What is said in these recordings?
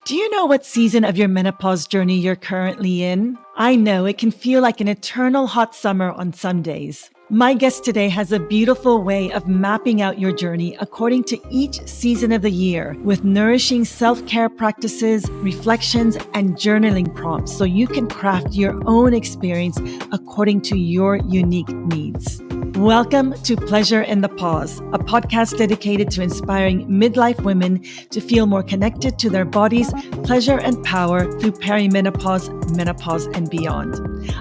Do you know what season of your menopause journey you're currently in? I know it can feel like an eternal hot summer on some days. My guest today has a beautiful way of mapping out your journey according to each season of the year with nourishing self-care practices, reflections, and journaling prompts so you can craft your own experience according to your unique needs. Welcome to Pleasure in the Pause, a podcast dedicated to inspiring midlife women to feel more connected to their bodies, pleasure, and power through perimenopause, menopause, and beyond.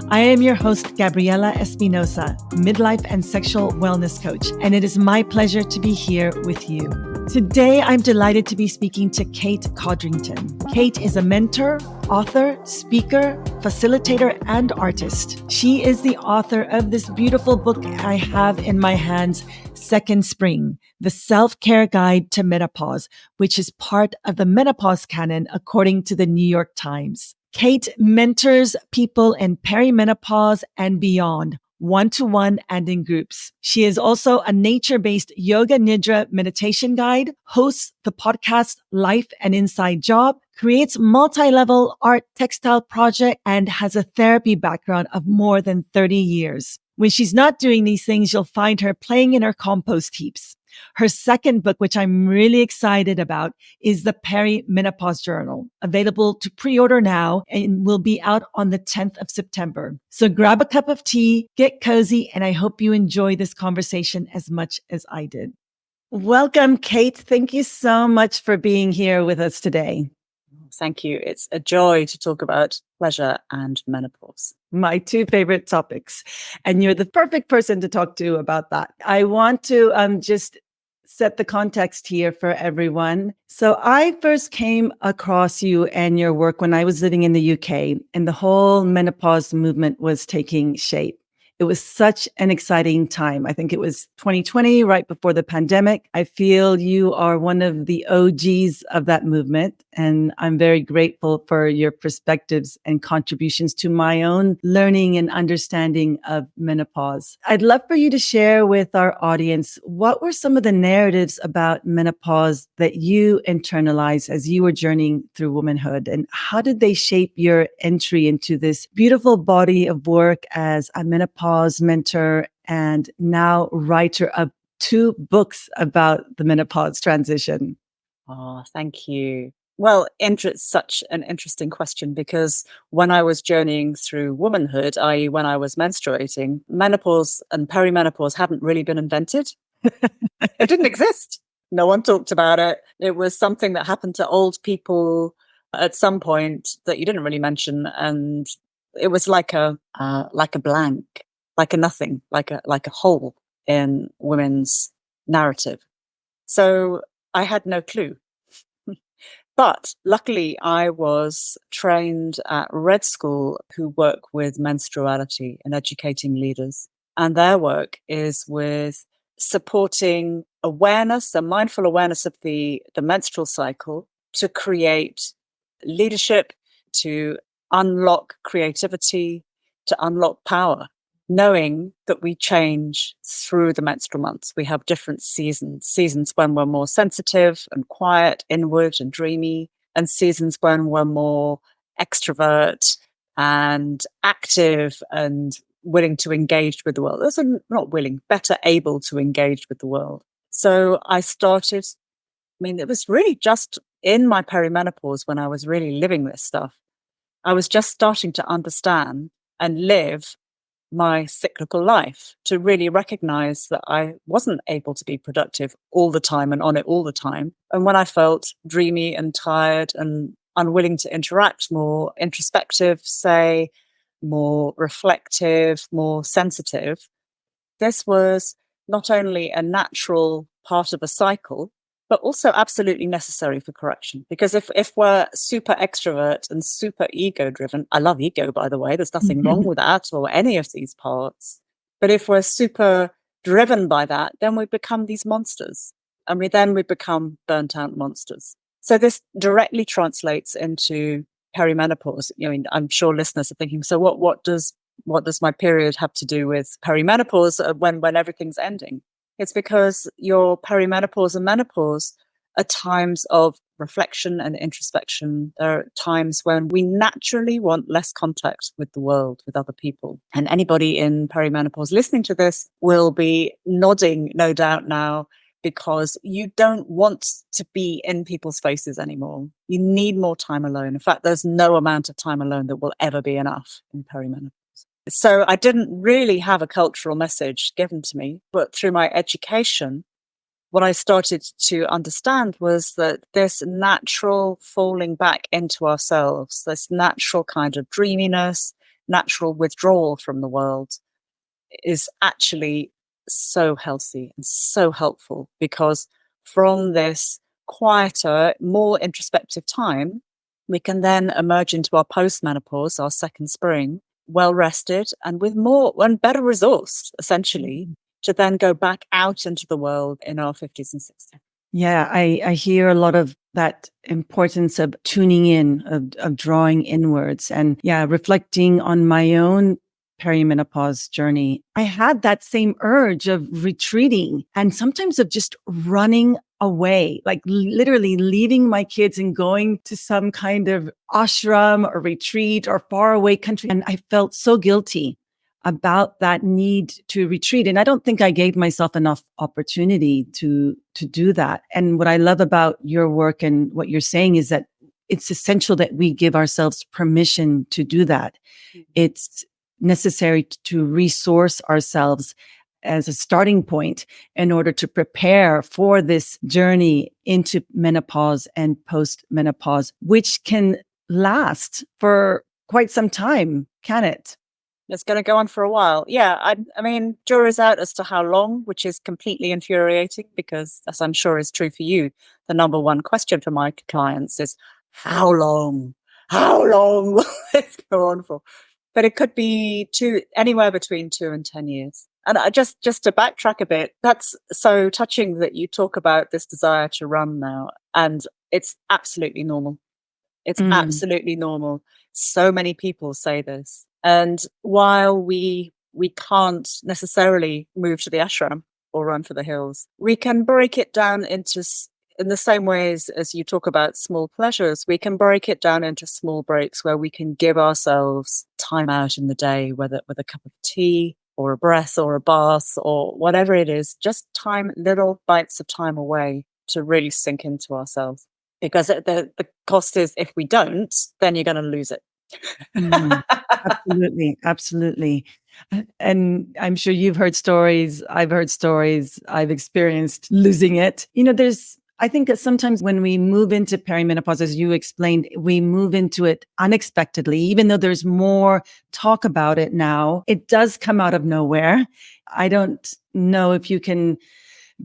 I am your host, Gabriella Espinosa, midlife and sexual wellness coach, and it is my pleasure to be here with you. Today, I'm delighted to be speaking to Kate Codrington. Kate is a mentor, author, speaker, facilitator, and artist. She is the author of this beautiful book I have in my hands, Second Spring, The Self-Care Guide to Menopause, which is part of the menopause canon according to the New York Times. Kate mentors people in perimenopause and beyond, one-to-one and in groups. She is also a nature-based Yoga Nidra meditation guide, hosts the podcast Life and Inside Job, creates multi-level art textile project, and has a therapy background of more than 30 years. When she's not doing these things, you'll find her playing in her compost heaps. Her second book, which I'm really excited about, is the Perimenopause Journal, available to pre-order now and will be out on the 10th of September. So grab a cup of tea, get cozy, and I hope you enjoy this conversation as much as I did. Welcome, Kate. Thank you so much for being here with us today. Thank you. It's a joy to talk about pleasure and menopause. My two favorite topics. And you're the perfect person to talk to about that. I want to just set the context here for everyone. So I first came across you and your work when I was living in the UK, and the whole menopause movement was taking shape. It was such an exciting time. I think it was 2020, right before the pandemic. I feel you are one of the OGs of that movement, and I'm very grateful for your perspectives and contributions to my own learning and understanding of menopause. I'd love for you to share with our audience, what were some of the narratives about menopause that you internalized as you were journeying through womanhood, and how did they shape your entry into this beautiful body of work as a menopause mentor and now writer of 2 books about the menopause transition? Oh, thank you. Well, it's such an interesting question because when I was journeying through womanhood, i.e. when I was menstruating, menopause and perimenopause hadn't really been invented. It didn't exist. No one talked about it. It was something that happened to old people at some point that you didn't really mention. And it was like a blank, like a nothing, like a hole in women's narrative. So I had no clue. But luckily, I was trained at Red School, who work with menstruality and educating leaders. And their work is with supporting awareness, a mindful awareness of the menstrual cycle to create leadership, to unlock creativity, to unlock power, knowing that we change through the menstrual months. We have different seasons when we're more sensitive and quiet, inward and dreamy, and seasons when we're more extrovert and active and willing to engage with the world. Those are not willing, better able to engage with the world. So I started, it was really just in my perimenopause when I was really living this stuff. I was just starting to understand and live my cyclical life, to really recognize that I wasn't able to be productive all the time and on it all the time. And when I felt dreamy and tired and unwilling to interact, more introspective, say, more reflective, more sensitive, this was not only a natural part of a cycle, but also absolutely necessary for correction. Because if we're super extrovert and super ego driven, I love ego, by the way, there's nothing wrong with that or any of these parts. But if we're super driven by that, then we become these monsters, and we become burnt out monsters. So this directly translates into perimenopause. I'm sure listeners are thinking, so what does my period have to do with perimenopause when everything's ending? It's because your perimenopause and menopause are times of reflection and introspection. There are times when we naturally want less contact with the world, with other people. And anybody in perimenopause listening to this will be nodding, no doubt now, because you don't want to be in people's faces anymore. You need more time alone. In fact, there's no amount of time alone that will ever be enough in perimenopause. So I didn't really have a cultural message given to me, but through my education, what I started to understand was that this natural falling back into ourselves, this natural kind of dreaminess, natural withdrawal from the world is actually so healthy and so helpful, because from this quieter, more introspective time, we can then emerge into our post-menopause, our second spring, well rested and with more and better resourced, essentially, to then go back out into the world in our 50s and 60s. Yeah, I hear a lot of that importance of tuning in, of drawing inwards, and reflecting on my own perimenopause journey. I had that same urge of retreating and sometimes of just running away, like literally leaving my kids and going to some kind of ashram or retreat or faraway country. And I felt so guilty about that need to retreat. And I don't think I gave myself enough opportunity to do that. And what I love about your work and what you're saying is that it's essential that we give ourselves permission to do that. Mm-hmm. It's necessary to resource ourselves as a starting point in order to prepare for this journey into menopause and post-menopause, which can last for quite some time, can it? It's going to go on for a while. Yeah, I mean, jury's out as to how long, which is completely infuriating because, as I'm sure is true for you, the number one question for my clients is, how long? How long will this go on for? But it could be anywhere between 2 and 10 years. And just to backtrack a bit, that's so touching that you talk about this desire to run now. And it's absolutely normal. It's absolutely normal. So many people say this. And while we can't necessarily move to the ashram or run for the hills, we can break it down into, in the same ways as you talk about small pleasures, we can break it down into small breaks where we can give ourselves time out in the day, whether with a cup of tea or a breath or a bath or whatever it is, just time, little bites of time away to really sink into ourselves. Because the cost is, if we don't, then you're going to lose it. Absolutely. Absolutely. And I'm sure you've heard stories. I've heard stories. I've experienced losing it. I think that sometimes when we move into perimenopause, as you explained, we move into it unexpectedly, even though there's more talk about it now. It does come out of nowhere. I don't know if you can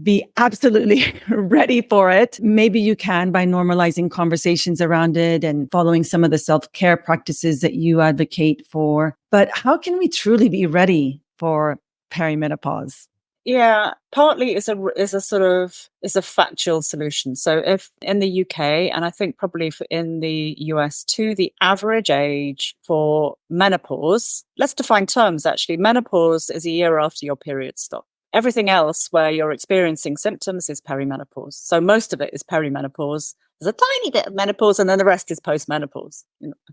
be absolutely ready for it. Maybe you can by normalizing conversations around it and following some of the self-care practices that you advocate for. But how can we truly be ready for perimenopause? Yeah, partly is a factual solution. So if in the UK, and I think probably in the US too, the average age for menopause, let's define terms actually. Menopause is a year after your period stop. Everything else where you're experiencing symptoms is perimenopause. So most of it is perimenopause. There's a tiny bit of menopause, and then the rest is post-menopause.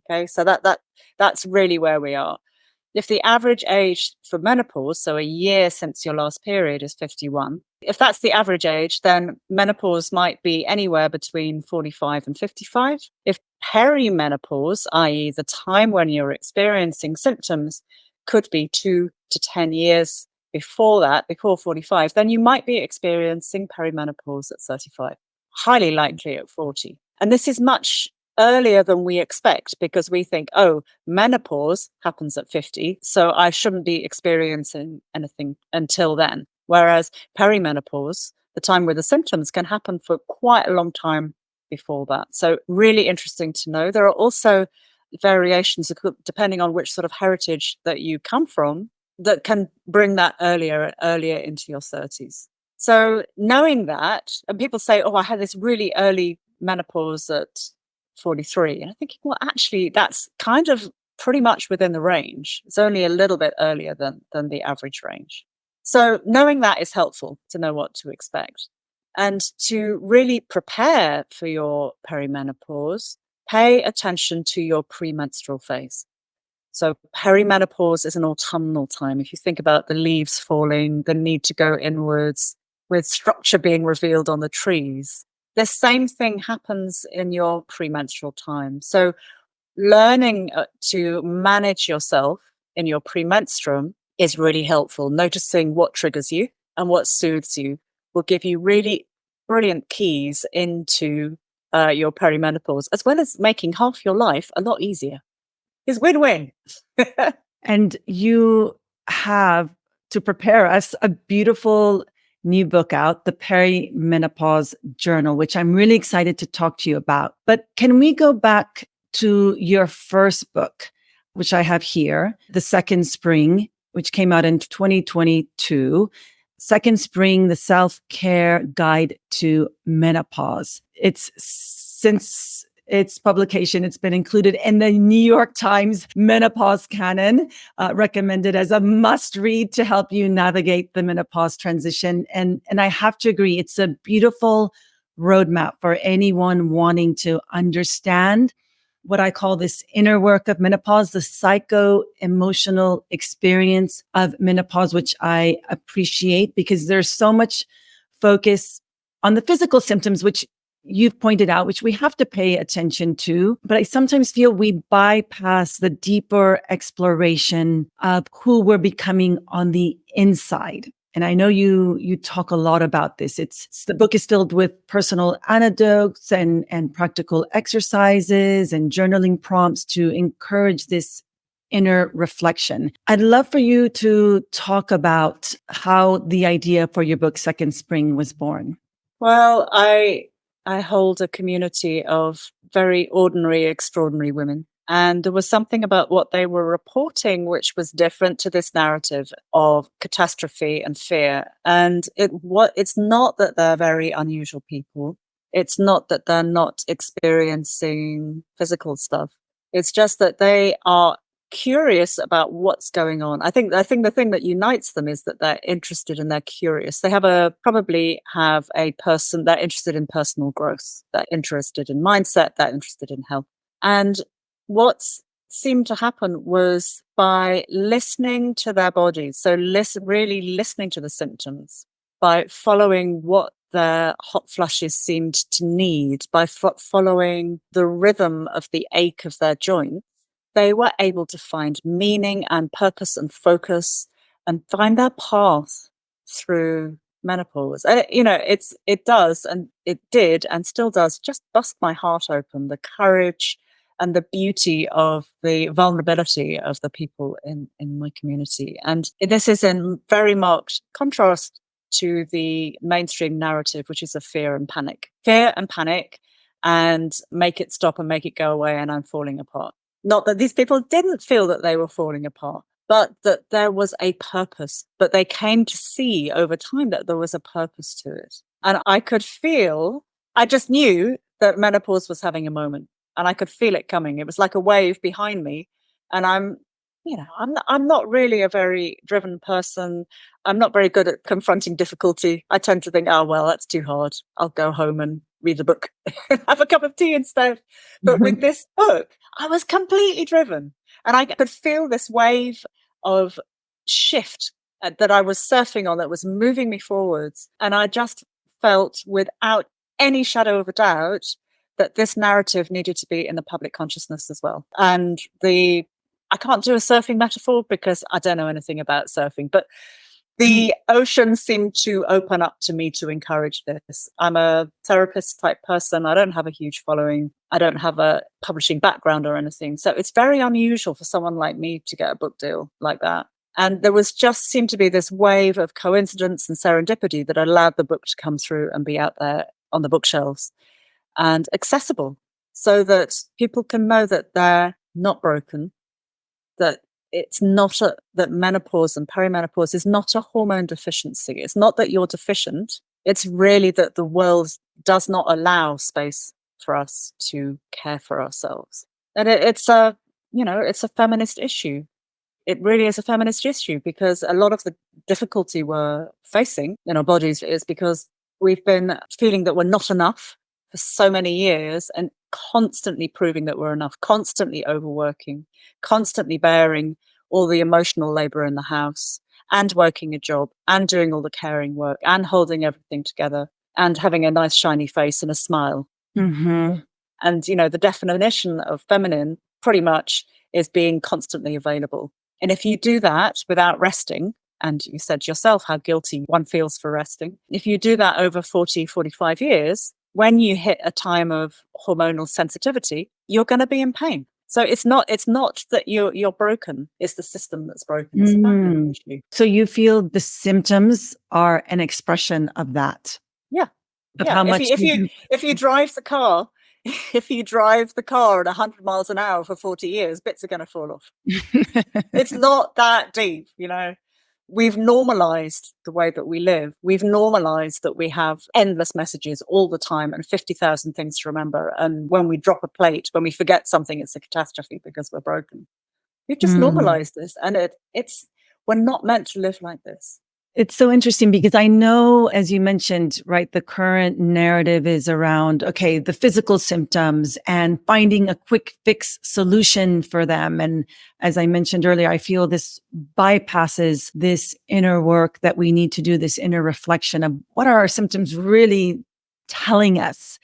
Okay, so that's really where we are. If the average age for menopause, so a year since your last period, is 51, if that's the average age, then menopause might be anywhere between 45 and 55. If perimenopause, i.e. the time when you're experiencing symptoms, could be 2 to 10 years before that, before 45, then you might be experiencing perimenopause at 35, highly likely at 40. And this is much earlier than we expect because we think, oh, menopause happens at 50, so I shouldn't be experiencing anything until then. Whereas perimenopause, the time where the symptoms can happen for quite a long time before that. So really interesting to know. There are also variations depending on which sort of heritage that you come from that can bring that earlier into your 30s. So knowing that, and people say, oh, I had this really early menopause at 43. And I think, well, actually, that's kind of pretty much within the range. It's only a little bit earlier than the average range. So knowing that is helpful to know what to expect. And to really prepare for your perimenopause, pay attention to your premenstrual phase. So perimenopause is an autumnal time. If you think about the leaves falling, the need to go inwards, with structure being revealed on the trees, the same thing happens in your premenstrual time. So learning to manage yourself in your premenstruum is really helpful. Noticing what triggers you and what soothes you will give you really brilliant keys into your perimenopause, as well as making half your life a lot easier. It's win-win. And you have, to prepare us, a beautiful new book out, the Perimenopause Journal, which I'm really excited to talk to you about. But can we go back to your first book, which I have here, The Second Spring, which came out in 2022, Second Spring, the Self-Care Guide to Menopause. It's since its publication, it's been included in the New York Times menopause canon, recommended as a must read to help you navigate the menopause transition. And I have to agree, it's a beautiful roadmap for anyone wanting to understand what I call this inner work of menopause, the psycho-emotional experience of menopause, which I appreciate because there's so much focus on the physical symptoms, which you've pointed out, which we have to pay attention to. But I sometimes feel we bypass the deeper exploration of who we're becoming on the inside. And I know you talk a lot about this. The book is filled with personal anecdotes and practical exercises and journaling prompts to encourage this inner reflection. I'd love for you to talk about how the idea for your book, Second Spring, was born. Well, I hold a community of very ordinary, extraordinary women. And there was something about what they were reporting which was different to this narrative of catastrophe and fear. And it's not that they're very unusual people. It's not that they're not experiencing physical stuff. It's just that they are curious about what's going on. I think the thing that unites them is that they're interested and they're curious. They probably have a person, they're interested in personal growth, they're interested in mindset, they're interested in health. And what seemed to happen was by listening to their bodies, so really listening to the symptoms, by following what their hot flushes seemed to need, by following the rhythm of the ache of their joints, they were able to find meaning and purpose and focus and find their path through menopause. It does, and it did, and still does, just bust my heart open, the courage and the beauty of the vulnerability of the people in my community. And this is in very marked contrast to the mainstream narrative, which is of fear and panic, and make it stop and make it go away, and I'm falling apart. Not that these people didn't feel that they were falling apart, but that there was a purpose. But they came to see over time that there was a purpose to it. And I just knew that menopause was having a moment, and I could feel it coming. It was like a wave behind me. And I'm not really a very driven person. I'm not very good at confronting difficulty. I tend to think, oh, well, that's too hard. I'll go home and read a book, have a cup of tea instead. But with this book, I was completely driven, and I could feel this wave of shift that I was surfing on that was moving me forwards. And I just felt without any shadow of a doubt that this narrative needed to be in the public consciousness as well. And I can't do a surfing metaphor because I don't know anything about surfing, but the ocean seemed to open up to me to encourage this. I'm a therapist type person. I don't have a huge following. I don't have a publishing background or anything. So it's very unusual for someone like me to get a book deal like that. And there was just seemed to be this wave of coincidence and serendipity that allowed the book to come through and be out there on the bookshelves and accessible, so that people can know that they're not broken, that it's not that menopause and perimenopause is not a hormone deficiency. It's not that you're deficient. It's really that the world does not allow space for us to care for ourselves. And it's a feminist issue. It really is a feminist issue, because a lot of the difficulty we're facing in our bodies is because We've been feeling that we're not enough for so many years and constantly proving that we're enough, constantly overworking, constantly bearing all the emotional labor in the house and working a job and doing all the caring work and holding everything together and having a nice shiny face and a smile. Mm-hmm. And, the definition of feminine pretty much is being constantly available. And if you do that without resting, and you said yourself how guilty one feels for resting, if you do that over 40, 45 years, when you hit a time of hormonal sensitivity, you're going to be in pain. So it's not that you're broken, it's the system that's broken. It's a feminine issue. So you feel the symptoms are an expression of that? Yeah. Of how much if you drive the car, if you drive the car at 100 miles an hour for 40 years, bits are going to fall off. It's not that deep, We've normalized the way that we live. We've normalized that we have endless messages all the time and 50,000 things to remember. And when we drop a plate, when we forget something, it's a catastrophe because we're broken. We've just normalized this, and we're not meant to live like this. It's so interesting because I know, as you mentioned, right, the current narrative is around, okay, the physical symptoms and finding a quick fix solution for them. And as I mentioned earlier, I feel this bypasses this inner work that we need to do, this inner reflection of what are our symptoms really telling us.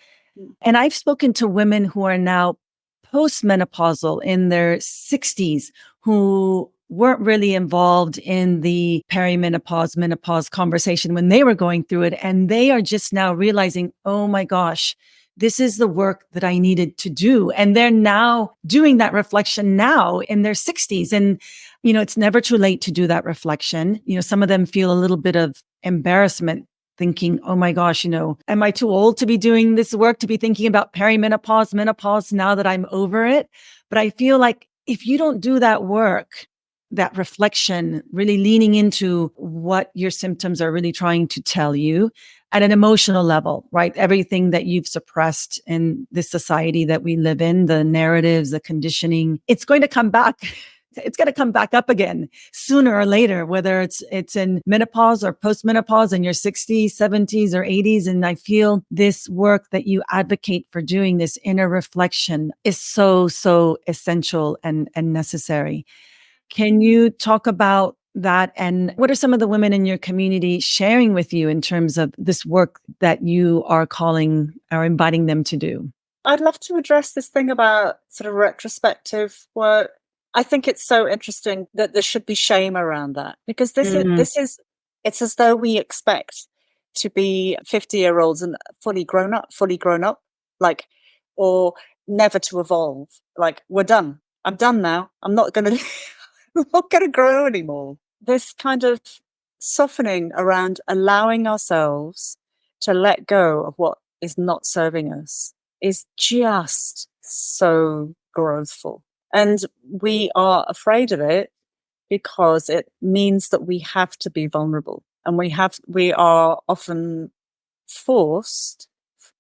And I've spoken to women who are now post-menopausal in their 60s who weren't really involved in the perimenopause, menopause conversation when they were going through it. And they are just now realizing, oh my gosh, this is the work that I needed to do. And they're now doing that reflection now in their 60s. And, it's never too late to do that reflection. Some of them feel a little bit of embarrassment thinking, oh my gosh, am I too old to be doing this work, to be thinking about perimenopause, menopause now that I'm over it? But I feel like if you don't do that work, that reflection, really leaning into what your symptoms are really trying to tell you at an emotional level, right? Everything that you've suppressed in this society that we live in, the narratives, the conditioning, it's going to come back. It's going to come back up again sooner or later, whether it's in menopause or post-menopause in your 60s, 70s, or 80s. And I feel this work that you advocate for doing, this inner reflection, is so, so essential and necessary. Can you talk about that? And what are some of the women in your community sharing with you in terms of this work that you are calling or inviting them to do? I'd love to address this thing about sort of retrospective work. I think it's so interesting that there should be shame around that, because it's as though we expect to be 50-year-olds and fully grown up, like, or never to evolve. Like, we're done. I'm done now. I'm not going to grow anymore. This kind of softening around allowing ourselves to let go of what is not serving us is just so growthful. And we are afraid of it because it means that we have to be vulnerable, and we are often forced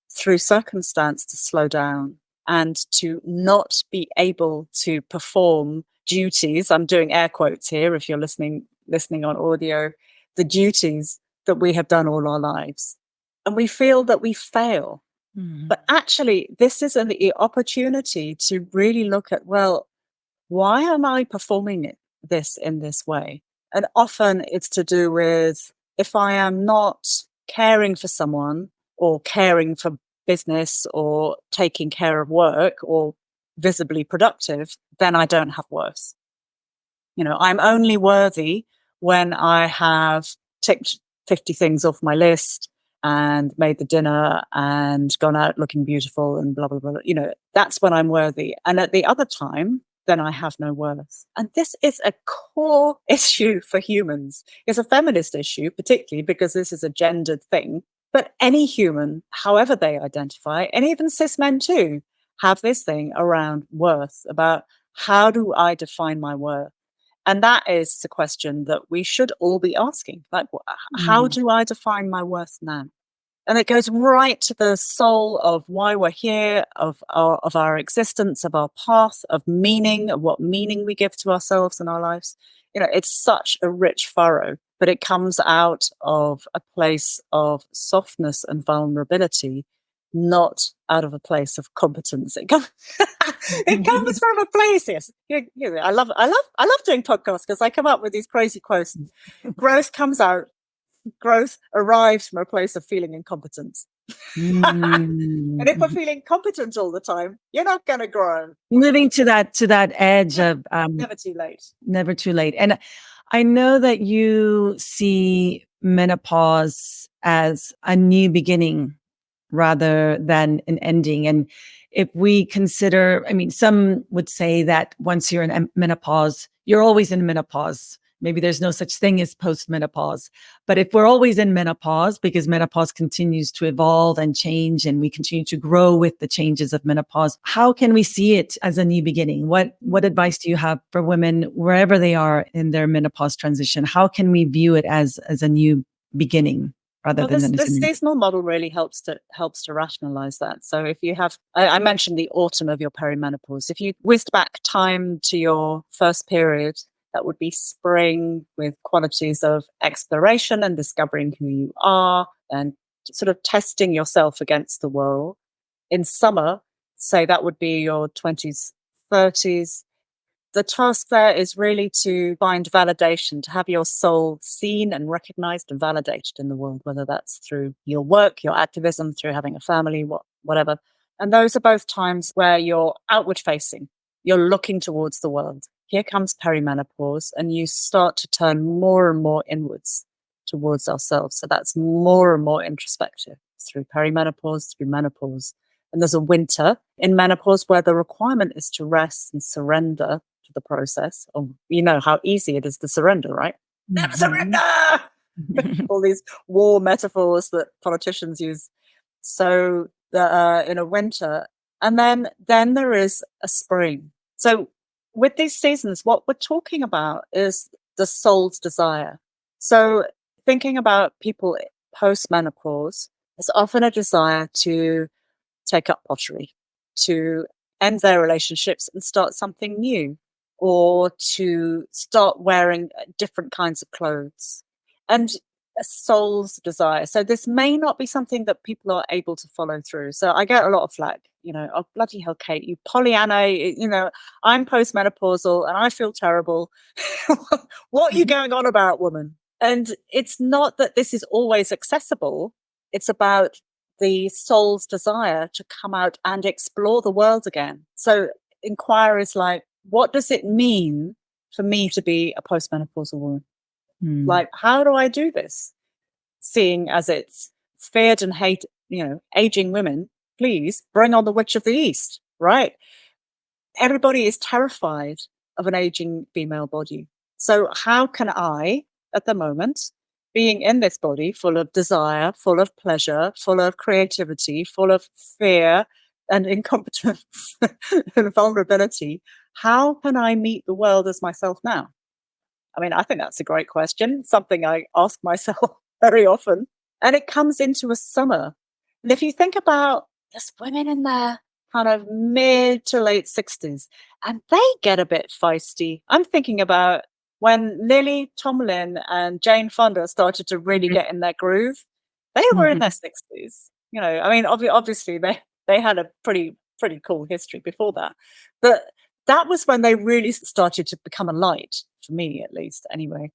through circumstance to slow down and to not be able to perform duties. I'm doing air quotes here if you're listening on audio, the duties that we have done all our lives. And we feel that we fail. Mm-hmm. But actually, this is an opportunity to really look at, well, why am I performing this in this way? And often it's to do with, if I am not caring for someone or caring for business or taking care of work or visibly productive, then I don't have worth. I'm only worthy when I have ticked 50 things off my list and made the dinner and gone out looking beautiful and blah, blah, blah. That's when I'm worthy. And at the other time, then I have no worth. And this is a core issue for humans. It's a feminist issue, particularly because this is a gendered thing. But any human, however they identify, and even cis men too, have this thing around worth, about how do I define my worth? And that is the question that we should all be asking. Like, how do I define my worth now? And it goes right to the soul of why we're here, of our existence, of our path, of meaning, of what meaning we give to ourselves and our lives. It's such a rich furrow. but it comes out of a place of softness and vulnerability, not out of a place of competence. It comes from a place. Yes, I love doing podcasts because I come up with these crazy quotes. Growth arrives from a place of feeling incompetence. And if we're feeling competent all the time, you're not going to grow. Moving to that edge of Never too late. Never too late. And I know that you see menopause as a new beginning rather than an ending. And if we consider, I mean, some would say that once you're in menopause, you're always in menopause. Maybe there's no such thing as post-menopause. But if we're always in menopause, because menopause continues to evolve and change, and we continue to grow with the changes of menopause, how can we see it as a new beginning? What advice do you have for women wherever they are in their menopause transition? How can we view it as a new beginning rather than the seasonal model really helps to rationalize that. So if you have, I mentioned the autumn of your perimenopause. If you whisked back time to your first period, that would be spring, with qualities of exploration and discovering who you are and sort of testing yourself against the world. In summer, say that would be your 20s, 30s. The task there is really to find validation, to have your soul seen and recognized and validated in the world, whether that's through your work, your activism, through having a family, whatever. And those are both times where you're outward facing, you're looking towards the world. Here comes perimenopause, and you start to turn more and more inwards towards ourselves. So that's more and more introspective through perimenopause, through menopause. And there's a winter in menopause where the requirement is to rest and surrender to the process. Oh, you know how easy it is to surrender, right? Never surrender! All these war metaphors that politicians use. So in a winter, and then there is a spring. So with these seasons, what we're talking about is the soul's desire. So thinking about people post-menopause, there's often a desire to take up pottery, to end their relationships and start something new, or to start wearing different kinds of clothes. And a soul's desire. So this may not be something that people are able to follow through. So I get a lot of flack, oh, bloody hell, Kate, you Pollyanna, I'm postmenopausal and I feel terrible. What are you going on about, woman? And it's not that this is always accessible. It's about the soul's desire to come out and explore the world again. So inquiries like, what does it mean for me to be a postmenopausal woman? Like, how do I do this? Seeing as it's feared and hate, aging women, please bring on the Witch of the East, right? Everybody is terrified of an aging female body. So how can I, at the moment, being in this body full of desire, full of pleasure, full of creativity, full of fear and incompetence and vulnerability, how can I meet the world as myself now? I mean, I think that's a great question, something I ask myself very often. And it comes into a summer. And if you think about this, women in their kind of mid to late 60s, and they get a bit feisty. I'm thinking about when Lily Tomlin and Jane Fonda started to really get in their groove. They were in their 60s. I mean, obviously they had a pretty cool history before that. But that was when they really started to become a light, for me at least, anyway.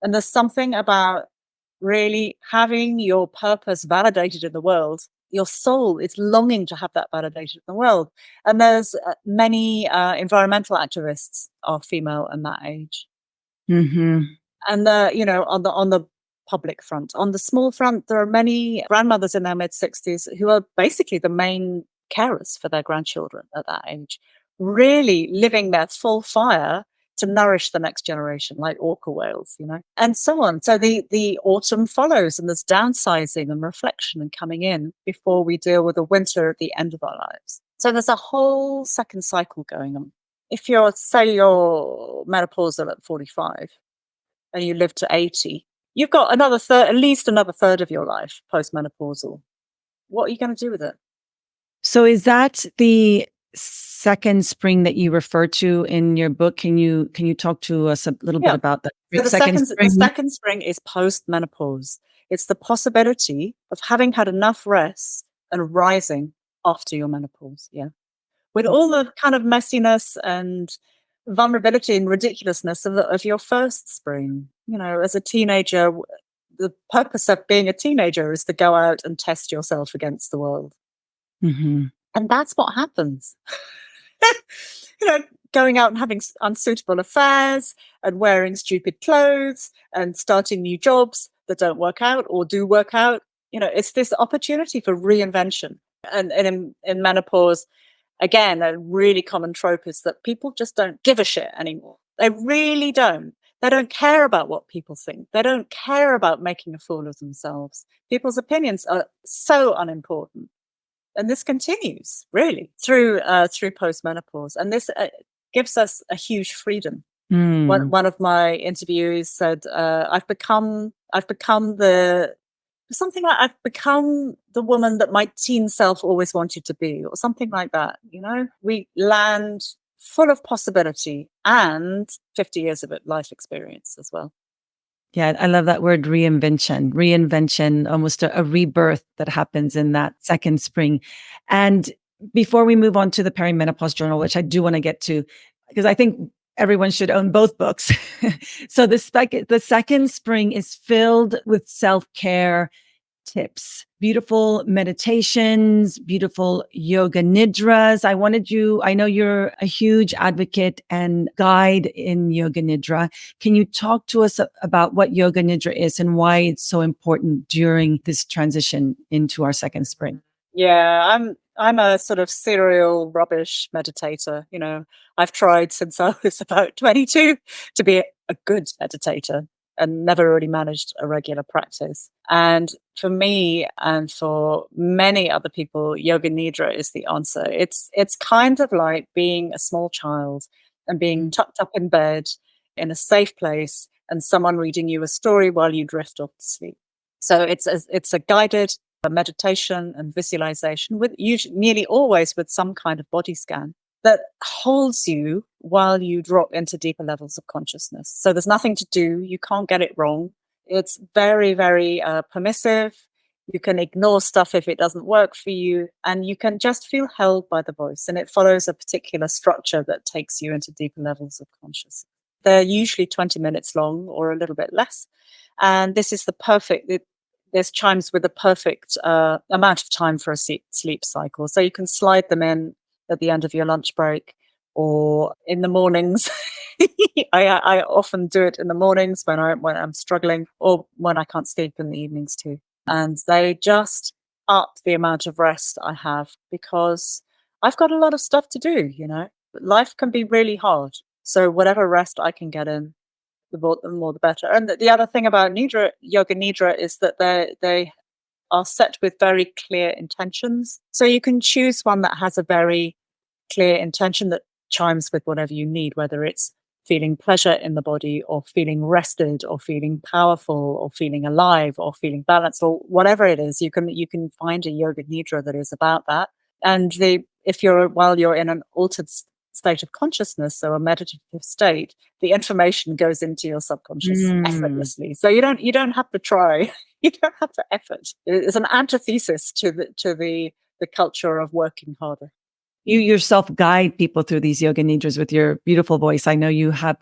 And there's something about really having your purpose validated in the world. Your soul is longing to have that validated in the world. And there's many environmental activists are female in that age. And on the public front, on the small front, there are many grandmothers in their mid-60s who are basically the main carers for their grandchildren at that age, really living their full fire to nourish the next generation, like orca whales, and so on. So the autumn follows, and there's downsizing and reflection and coming in before we deal with the winter at the end of our lives. So there's a whole second cycle going on. If you're menopausal at 45 and you live to 80, you've got at least another third of your life postmenopausal. What are you going to do with it? So is that the second spring that you refer to in your book, can you talk to us a little bit Yeah. about that So second the spring? second spring is post-menopause. It's the possibility of having had enough rest and rising after your menopause. Yeah. With all the kind of messiness and vulnerability and ridiculousness of your first spring. As a teenager, the purpose of being a teenager is to go out and test yourself against the world. Mm-hmm. And that's what happens. you know, Going out and having unsuitable affairs and wearing stupid clothes and starting new jobs that don't work out or do work out. It's this opportunity for reinvention. And in menopause, again, a really common trope is that people just don't give a shit anymore. They really don't. They don't care about what people think. They don't care about making a fool of themselves. People's opinions are so unimportant. And this continues really through post-menopause. And this gives us a huge freedom. One of my interviewees said, I've become the something like I've become the woman that my teen self always wanted to be, or something like that. We land full of possibility and 50 years of life experience as well. Yeah, I love that word reinvention, almost a rebirth that happens in that second spring. And before we move on to the perimenopause journal, which I do want to get to, because I think everyone should own both books. So the second spring is filled with self-care tips, beautiful meditations, beautiful yoga nidras. I know you're a huge advocate and guide in yoga nidra. Can you talk to us about what yoga nidra is and why it's so important during this transition into our second spring? Yeah, I'm a sort of serial rubbish meditator. I've tried since I was about 22 to be a good meditator and never really managed a regular practice. And for me and for many other people, yoga nidra is the answer. It's kind of like being a small child and being tucked up in bed in a safe place and someone reading you a story while you drift off to sleep. So it's a guided meditation and visualization with nearly always with some kind of body scan that holds you while you drop into deeper levels of consciousness. So there's nothing to do. You can't get it wrong. It's very, very permissive. You can ignore stuff if it doesn't work for you, and you can just feel held by the voice. And it follows a particular structure that takes you into deeper levels of consciousness. They're usually 20 minutes long or a little bit less. And this is this chimes with the perfect amount of time for a sleep cycle. So you can slide them in at the end of your lunch break or in the mornings. I often do it in the mornings when I'm struggling, or when I can't sleep in the evenings too. And they just up the amount of rest I have, because I've got a lot of stuff to do. Life can be really hard. So whatever rest I can get in, the more the better. And the other thing about yoga nidra is that they are set with very clear intentions. So you can choose one that has a very clear intention that chimes with whatever you need, whether it's feeling pleasure in the body or feeling rested or feeling powerful or feeling alive or feeling balanced or whatever it is. You can find a yoga nidra that is about that. And while you're in an altered state of consciousness, so a meditative state, the information goes into your subconscious effortlessly. So you don't have to try. You don't have to effort. It's an antithesis to the culture of working harder. You yourself guide people through these yoga nidras with your beautiful voice. I know you have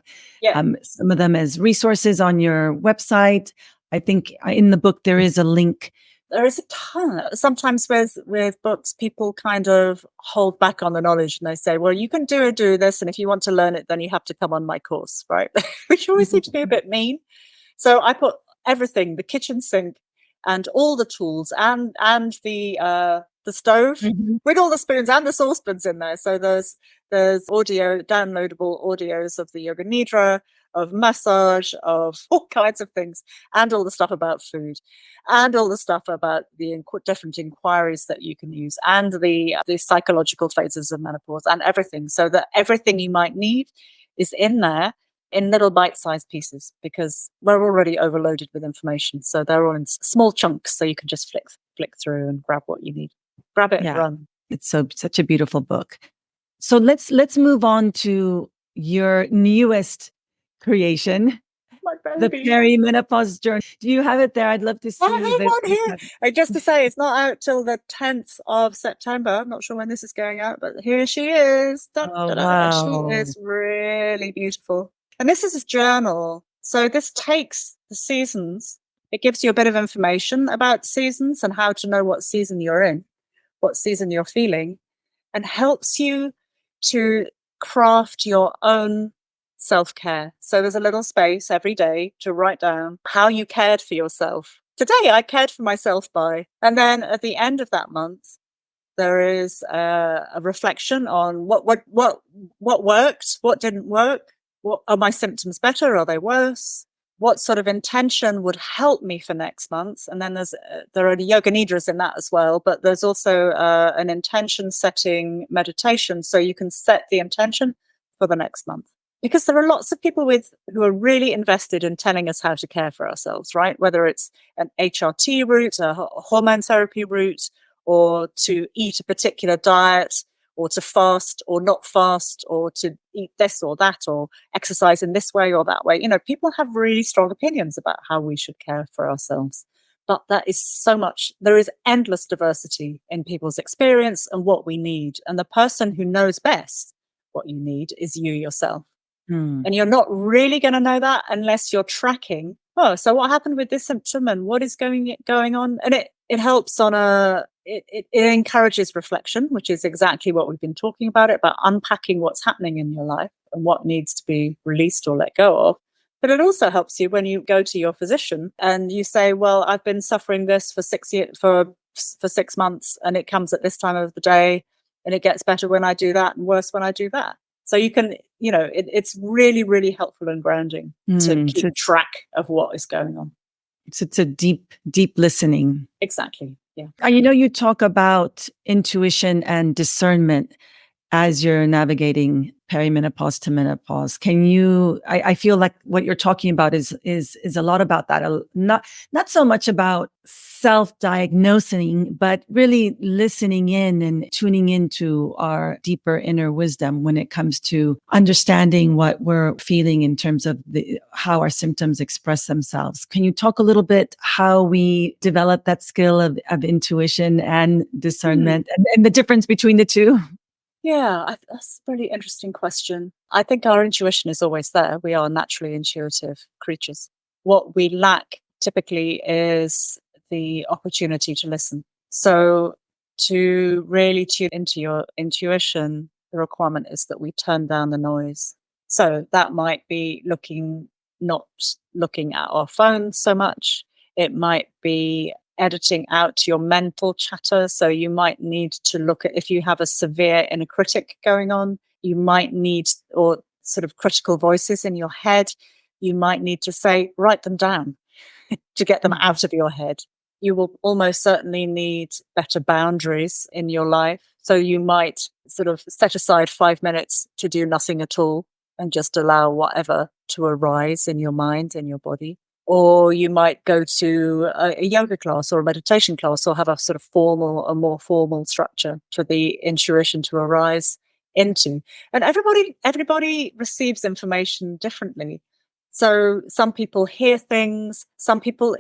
some of them as resources on your website. I think in the book there is a link. There is a ton. Sometimes with books, people kind of hold back on the knowledge and they say, well, you can do this. And if you want to learn it, then you have to come on my course, right? Which always seems to be a bit mean. So I put everything, the kitchen sink and all the tools and the stove with all the spoons and the saucepans in there. So there's downloadable audios of the yoga nidra, of massage, of all kinds of things, and all the stuff about food, and all the stuff about the different inquiries that you can use, and the psychological phases of menopause, and everything. So that everything you might need is in there in little bite-sized pieces, because we're already overloaded with information. So they're all in small chunks, so you can just flick through and grab what you need. Grab it and run. It's such a beautiful book. So let's move on to your newest creation, My the baby. perimenopause journey. Do you have it there? I'd love to I see have the one here. Just to say, it's not out till the 10th of September. I'm not sure when this is going out, but here she is. Da, Oh, da, da. She wow. is really beautiful. And this is a journal. So this takes the seasons. It gives you a bit of information about seasons and how to know what season you're in, what season you're feeling, and helps you to craft your own self-care. So there's a little space every day to write down how you cared for yourself. Today, I cared for myself by, and then at the end of that month, there is a reflection on what worked, what didn't work, what are my symptoms better, are they worse? What sort of intention would help me for next month? And then there are the Yoga Nidras in that as well, but there's also an intention setting meditation, so you can set the intention for the next month. Because there are lots of people who are really invested in telling us how to care for ourselves, right? Whether it's an HRT route, a hormone therapy route, or to eat a particular diet, or to fast or not fast, or to eat this or that, or exercise in this way or that way. You know, people have really strong opinions about how we should care for ourselves. But that is so much, there is endless diversity in people's experience and what we need. And the person who knows best what you need is you yourself. And you're not really going to know that unless you're tracking, oh, so what happened with this symptom and what is going on? And it helps on it encourages reflection, which is exactly what we've been talking about unpacking what's happening in your life and what needs to be released or let go of. But it also helps you when you go to your physician and you say, well, I've been suffering this for 6 years, for 6 months, and it comes at this time of the day, and it gets better when I do that and worse when I do that. So you can, it's really, really helpful and grounding to keep track of what is going on. It's a deep, deep listening. Exactly. Yeah. You talk about intuition and discernment as you're navigating perimenopause to menopause. I feel like what you're talking about is a lot about that. Not so much about self-diagnosing, but really listening in and tuning into our deeper inner wisdom when it comes to understanding what we're feeling in terms of how our symptoms express themselves. Can you talk a little bit how we develop that skill of intuition and discernment and the difference between the two? Yeah, that's a really interesting question. I think our intuition is always there. We are naturally intuitive creatures. What we lack typically is the opportunity to listen. So to really tune into your intuition, the requirement is that we turn down the noise. So that might be not looking at our phones so much. It might be editing out your mental chatter. So you might need to look at, if you have a severe inner critic going on, you might need, or sort of critical voices in your head, you might need to say, write them down to get them out of your head. You will almost certainly need better boundaries in your life. So you might sort of set aside 5 minutes to do nothing at all and just allow whatever to arise in your mind, in your body. Or you might go to a yoga class or a meditation class, or have a sort of more formal structure for the intuition to arise into. And everybody receives information differently. So some people hear things, some people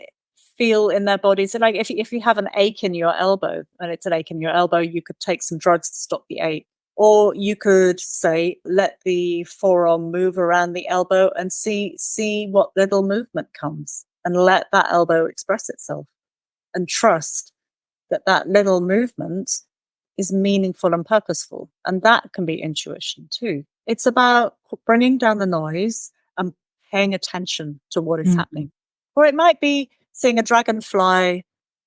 feel in their bodies. So like if you have an ache in your elbow, and it's an ache in your elbow, you could take some drugs to stop the ache. Or you could say, let the forearm move around the elbow and see what little movement comes, and let that elbow express itself, and trust that little movement is meaningful and purposeful. And that can be intuition too. It's about bringing down the noise and paying attention to what is happening. Or it might be seeing a dragonfly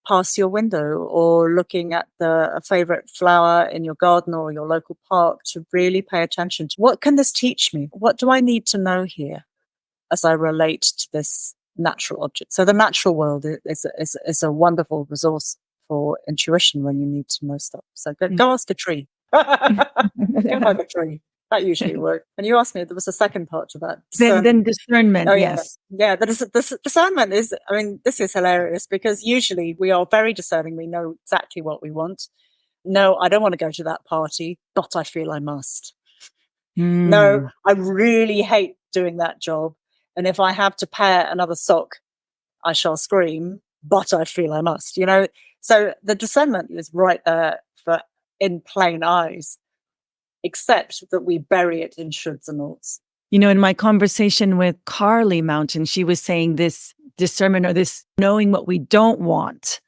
pass your window, or looking at a favorite flower in your garden or your local park, to really pay attention to, what can this teach me? What do I need to know here as I relate to this natural object? So the natural world is a wonderful resource for intuition when you need to know stuff. So go ask a tree. Go hug a tree. That usually works. And you asked me, there was a second part to that. Then discernment, oh, yes. Yeah, the discernment is, this is hilarious, because usually we are very discerning. We know exactly what we want. No, I don't want to go to that party, but I feel I must. No, Mm. I really hate doing that job. And if I have to pair another sock, I shall scream, but I feel I must, you know? So the discernment is right there for in plain eyes, except that we bury it in shoulds and oughts. You know, in my conversation with Carly Mountain, she was saying this discernment or this knowing what we don't want.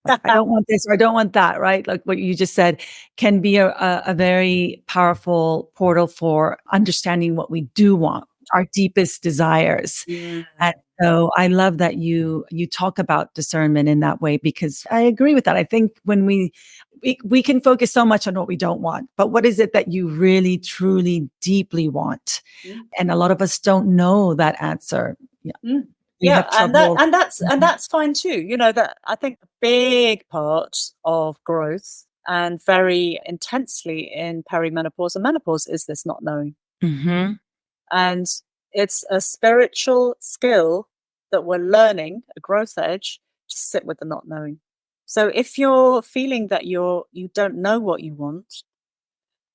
Like, I don't want this or I don't want that, right? Like what you just said can be a very powerful portal for understanding what we do want, our deepest desires. Mm. And so I love that you talk about discernment in that way, because I agree with that. I think when we can focus so much on what we don't want, but what is it that you really, truly, deeply want? Mm. And a lot of us don't know that answer. Yeah. Mm. We Yeah, have trouble. and that's fine too. You know, that I think a big part of growth and very intensely in perimenopause and menopause is this not knowing. Mm-hmm. And it's a spiritual skill that we're learning, a growth edge, to sit with the not knowing. So if you're feeling that you don't know what you want,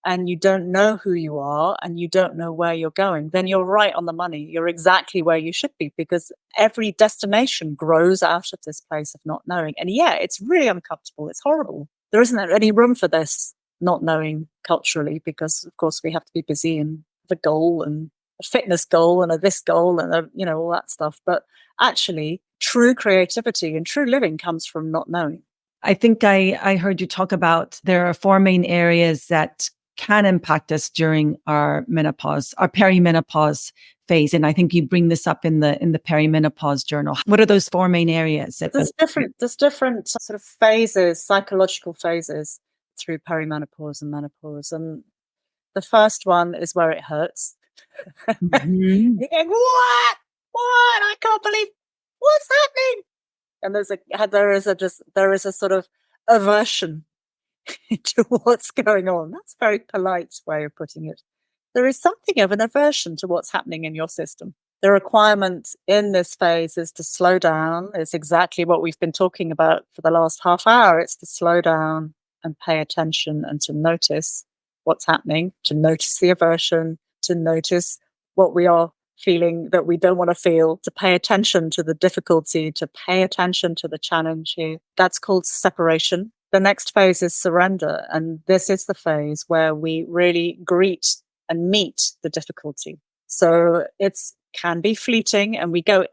and you don't know who you are, and you don't know where you're going, then you're right on the money. You're exactly where you should be, because every destination grows out of this place of not knowing. And yeah, it's really uncomfortable. It's horrible. There isn't any room for this not knowing culturally, because of course we have to be busy and have a goal and a fitness goal and a this goal and a, you know, all that stuff. But actually, true creativity and true living comes from not knowing. I think I heard you talk about there are four main areas that can impact us during our menopause, our perimenopause phase. And I think you bring this up in the perimenopause journal. What are those four main areas? There's different sort of phases, psychological phases through perimenopause and menopause. And the first one is where it hurts. Mhm. You're going, what? What? I can't believe what's happening. And there is a sort of aversion to what's going on. That's a very polite way of putting it. There is something of an aversion to what's happening in your system. The requirement in this phase is to slow down. It's exactly what we've been talking about for the last half hour. It's to slow down and pay attention and to notice what's happening, to notice the aversion, to notice what we are feeling that we don't want to feel, to pay attention to the difficulty, to pay attention to the challenge here. That's called separation. The next phase is surrender. And this is the phase where we really greet and meet the difficulty. So it's can be fleeting, and we go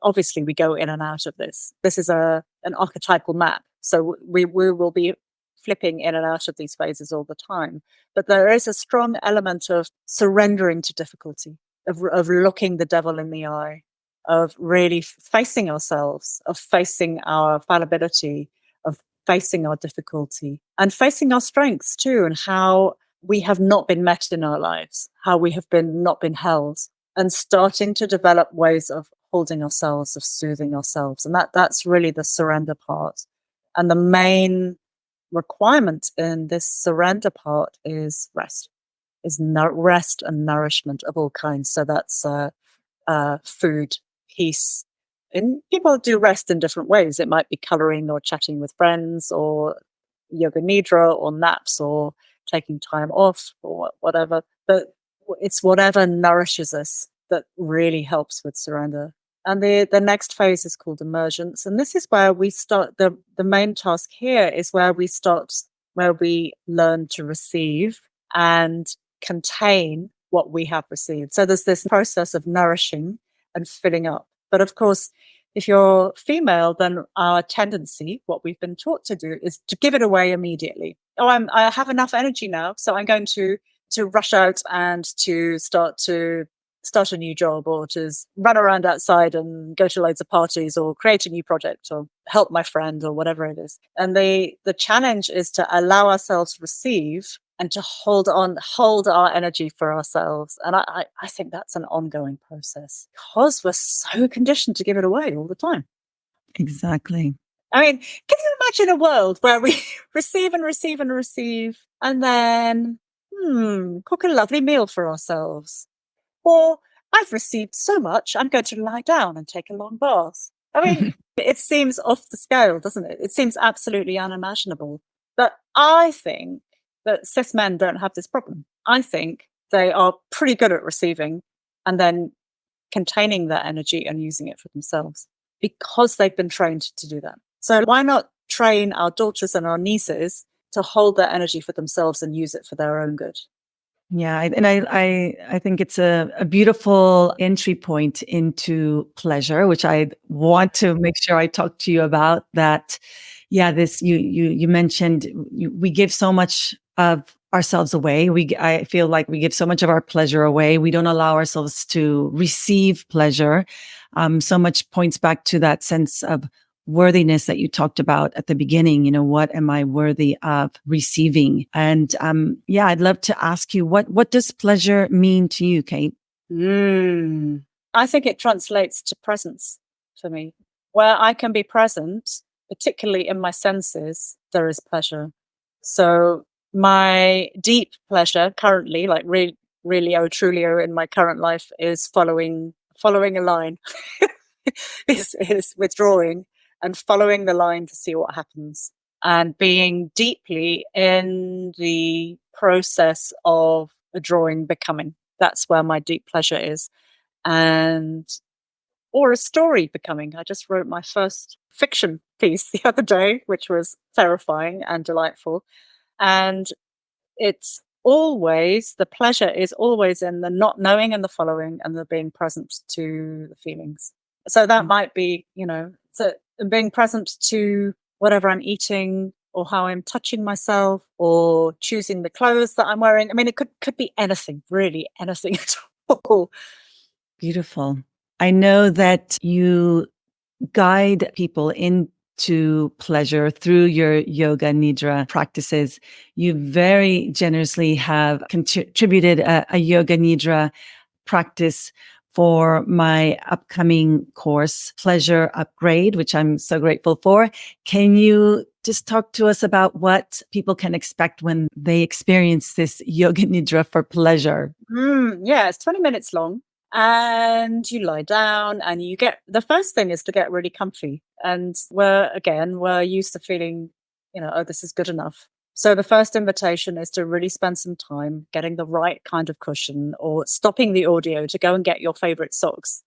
in and out of this. This is an archetypal map. So we will be flipping in and out of these phases all the time. But there is a strong element of surrendering to difficulty, of looking the devil in the eye, of really facing ourselves, of facing our fallibility, of facing our difficulty, and facing our strengths too, and how we have not been met in our lives, how we have not been held, and starting to develop ways of holding ourselves, of soothing ourselves. And that's really the surrender part. And the main requirement in this surrender part is rest, rest and nourishment of all kinds. So that's food, peace. And people do rest in different ways. It might be coloring or chatting with friends or yoga nidra or naps or taking time off or whatever. But it's whatever nourishes us that really helps with surrender. And the next phase is called emergence. And this is where we start. The main task here is where we start, where we learn to receive and contain what we have received. So there's this process of nourishing and filling up. But of course, if you're female, then our tendency, what we've been taught to do, is to give it away immediately. Oh, I have enough energy now, so I'm going to rush out and to start a new job, or to run around outside and go to loads of parties, or create a new project, or help my friend, or whatever it is. And the challenge is to allow ourselves to receive and to hold our energy for ourselves. And I think that's an ongoing process, because we're so conditioned to give it away all the time. Exactly. I mean, can you imagine a world where we receive and receive and receive, and then cook a lovely meal for ourselves? Or I've received so much, I'm going to lie down and take a long bath. I mean, it seems off the scale, doesn't it? It seems absolutely unimaginable. But I think But cis men don't have this problem. I think they are pretty good at receiving and then containing that energy and using it for themselves because they've been trained to do that. So why not train our daughters and our nieces to hold that energy for themselves and use it for their own good? Yeah, I think it's a beautiful entry point into pleasure, which I want to make sure I talk to you about. That, yeah, this you mentioned we give so much of ourselves away. I feel like we give so much of our pleasure away. We don't allow ourselves to receive pleasure. So much points back to that sense of worthiness that you talked about at the beginning. What am I worthy of receiving? And yeah, I'd love to ask you, what does pleasure mean to you, Kate? I think it translates to presence for me. Where I can be present, particularly in my senses, there is pleasure. So my deep pleasure currently, like really, oh, truly, oh, in my current life, is following a line. is withdrawing and following the line to see what happens, and being deeply in the process of withdrawing, becoming. That's where my deep pleasure is. And or a story becoming. I just wrote my first fiction piece the other day, which was terrifying and delightful. And it's always, the pleasure is always in the not knowing and the following and the being present to the feelings. So that might be, so being present to whatever I'm eating or how I'm touching myself or choosing the clothes that I'm wearing. I mean, it could be anything, really anything at all. Beautiful. I know that you guide people into pleasure through your Yoga Nidra practices. You very generously have contributed a Yoga Nidra practice for my upcoming course, Pleasure Upgrade, which I'm so grateful for. Can you just talk to us about what people can expect when they experience this Yoga Nidra for pleasure? Yeah, it's 20 minutes long. And you lie down and the first thing is to get really comfy. And we're used to feeling, oh, this is good enough. So the first invitation is to really spend some time getting the right kind of cushion or stopping the audio to go and get your favorite socks,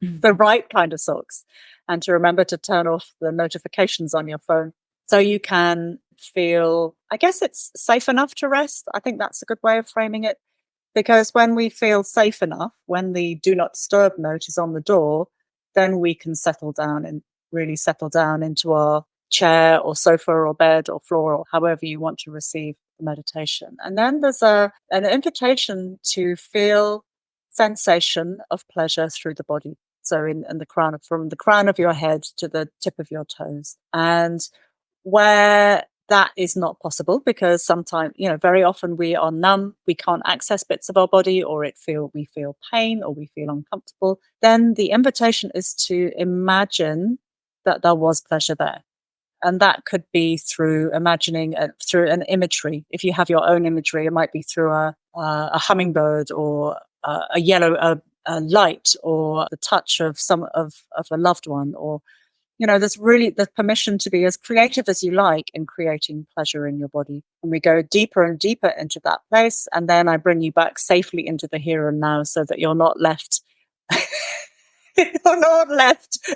the right kind of socks, and to remember to turn off the notifications on your phone so you can feel, I guess it's safe enough to rest. I think that's a good way of framing it. Because when we feel safe enough, when the do not disturb note is on the door, then we can settle down and really settle down into our chair or sofa or bed or floor or however you want to receive the meditation. And then there's an invitation to feel sensation of pleasure through the body. So in the crown, from the crown of your head to the tip of your toes. And where that is not possible because sometimes, very often we are numb, we can't access bits of our body, or we feel pain or we feel uncomfortable, then the invitation is to imagine that there was pleasure there. And that could be through imagining, through an imagery. If you have your own imagery, it might be through a hummingbird or a yellow a light or the touch of a loved one, or there's really the permission to be as creative as you like in creating pleasure in your body. And we go deeper and deeper into that place. And then I bring you back safely into the here and now so that you're not left,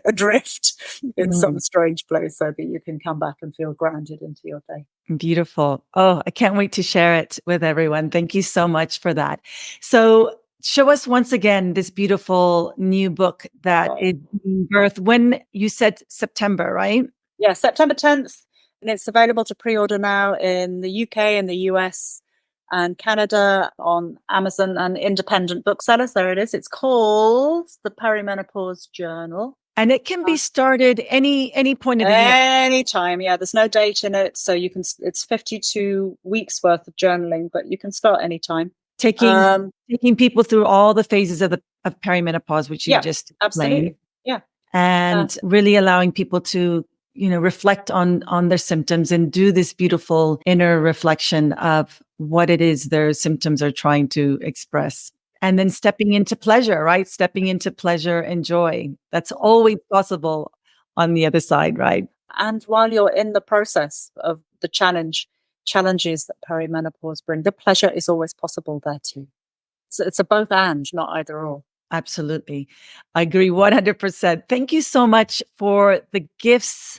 adrift in some strange place, so that you can come back and feel grounded into your day. Beautiful. Oh, I can't wait to share it with everyone. Thank you so much for that. So show us once again this beautiful new book that is being birthed. When you said September, right? Yeah, September 10th. And it's available to pre-order now in the UK and the US and Canada on Amazon and independent booksellers. There it is. It's called The Perimenopause Journal. And it can be started any point of the year. Anytime, yeah. There's no date in it, so it's 52 weeks worth of journaling, but you can start anytime. Taking people through all the phases of perimenopause, which you just explained. Absolutely. Yeah. And really allowing people to, reflect on their symptoms and do this beautiful inner reflection of what it is their symptoms are trying to express. And then stepping into pleasure, right? Stepping into pleasure and joy. That's always possible on the other side, right? And while you're in the process of the challenge, challenges that perimenopause bring, the pleasure is always possible there too. So it's a both and, not either or. Absolutely. I agree 100%. Thank you so much for the gifts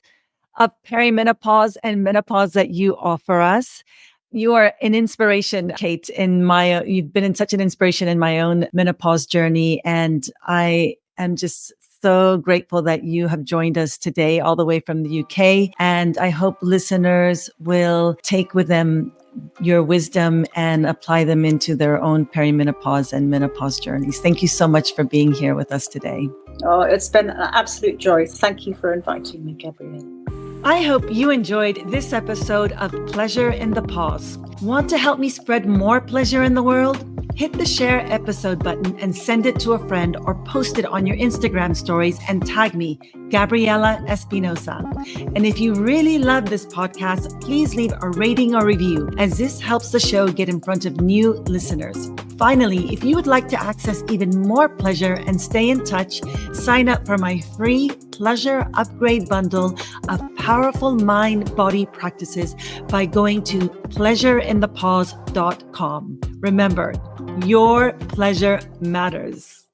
of perimenopause and menopause that you offer us. You are an inspiration, Kate, you've been such an inspiration in my own menopause journey. And I am just so grateful that you have joined us today all the way from the UK. And I hope listeners will take with them your wisdom and apply them into their own perimenopause and menopause journeys. Thank you so much for being here with us today. Oh, it's been an absolute joy. Thank you for inviting me, Gabriella. I hope you enjoyed this episode of Pleasure in the Pause. Want to help me spread more pleasure in the world? Hit the share episode button and send it to a friend, or post it on your Instagram stories and tag me, Gabriella Espinosa. And if you really love this podcast, please leave a rating or review, as this helps the show get in front of new listeners. Finally, if you would like to access even more pleasure and stay in touch, sign up for my free pleasure upgrade bundle of powerful mind-body practices by going to pleasureinthepause.com. Remember, your pleasure matters.